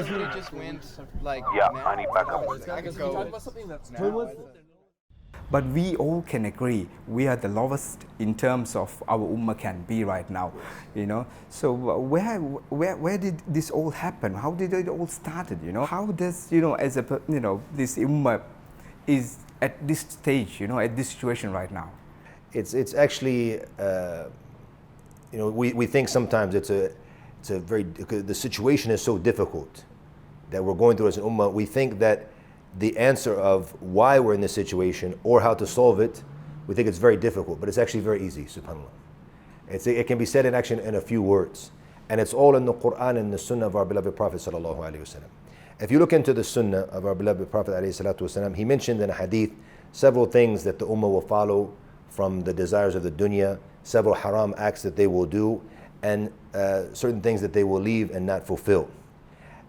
Everybody just went like Yeah, now. I need backup. I could go with now. But we all can agree we are the lowest in terms of our ummah can be right now, you know. So where did this all happen? How did it all started? You know, how does as a this ummah is at this stage, at this situation right now? It's actually we think sometimes it's a very the situation is so difficult that we're going through as an ummah. We think that the answer of why we're in this situation or how to solve it, we think it's very difficult, but it's actually very easy, subhanAllah. It can be said in action in a few words. And it's all in the Quran and the Sunnah of our beloved Prophet sallallahu alaihi wasallam. If you look into the Sunnah of our beloved Prophet alayhi salatu wasallam, he mentioned in a hadith several things that the ummah will follow from the desires of the dunya, several haram acts that they will do, and certain things that they will leave and not fulfill.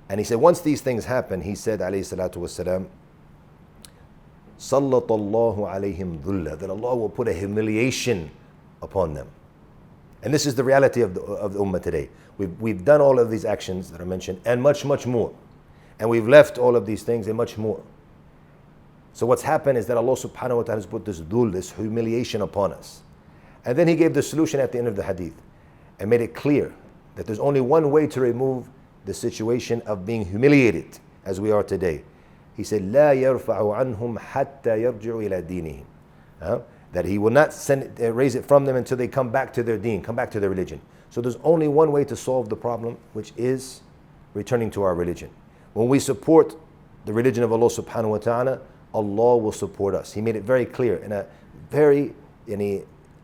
And he said, once these things happen, he said, alayhi salatu wasalam, Sallallahu alayhim dhulla, that Allah will put a humiliation upon them. And this is the reality of the ummah today. We've done all of these actions that are mentioned, and much, much more. And we've left all of these things and much more. So what's happened is that Allah subhanahu wa ta'ala has put this dhul, this humiliation upon us. And then he gave the solution at the end of the hadith and made it clear that there's only one way to remove the situation of being humiliated as we are today. He said, لا يرفع عنهم حتى يرجعوا إلى دينهم. That he will not raise it from them until they come back to their deen, come back to their religion. So there's only one way to solve the problem, which is returning to our religion. When we support the religion of Allah subhanahu wa ta'ala, Allah will support us. He made it very clear in a very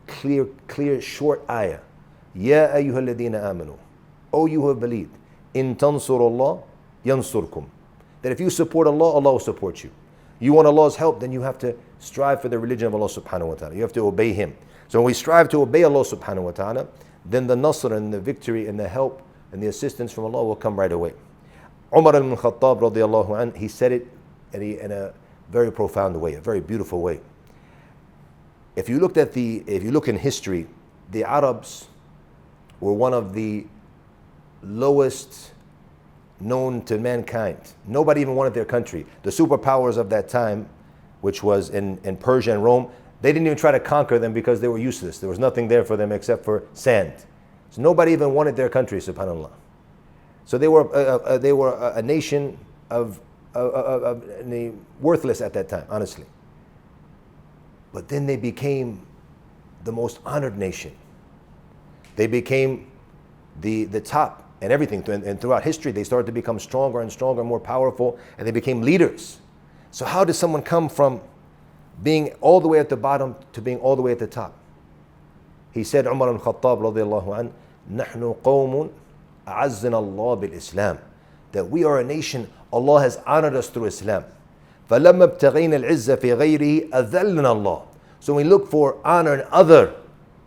clear short ayah. Ya ayyuha alladhina amanu. O you who have believed. In tansurullah yansurkum. That if you support Allah, Allah will support you. You want Allah's help, then you have to strive for the religion of Allah subhanahu wa ta'ala. You have to obey Him. So when we strive to obey Allah subhanahu wa ta'ala, then the nasr and the victory and the help and the assistance from Allah will come right away. Umar ibn Khattab radiallahu anh, he said it in a very profound way, a very beautiful way. If you look in history, the Arabs were one of the lowest known to mankind. Nobody even wanted their country. The superpowers of that time, which was in Persia and Rome, they didn't even try to conquer them because they were useless. There was nothing there for them except for sand. So nobody even wanted their country, subhanAllah. So they were a nation of worthless at that time, honestly. But then they became the most honored nation. They became the top and everything. And throughout history, they started to become stronger and stronger, more powerful, and they became leaders. So how does someone come from being all the way at the bottom to being all the way at the top? He said, Umar al-Khattab radiallahu an, نحن قوم أعزنا الله بالإسلام. That we are a nation, Allah has honored us through Islam. فَلَمَّا ابْتَغَيْنَا الْعِزَّ فِي غَيْرِهِ أَذَلَّنَا اللَّهِ. So when we look for honor in other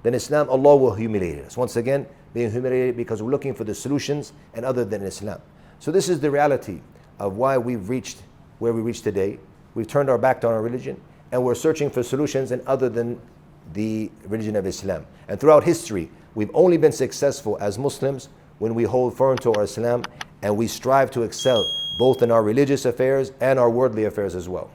than Islam, Allah will humiliate us. Once again, being humiliated because we're looking for the solutions and other than Islam. So this is the reality of why we've reached where we reached today. We've turned our back on our religion and we're searching for solutions and other than the religion of Islam. And throughout history, we've only been successful as Muslims when we hold firm to our Islam and we strive to excel both in our religious affairs and our worldly affairs as well.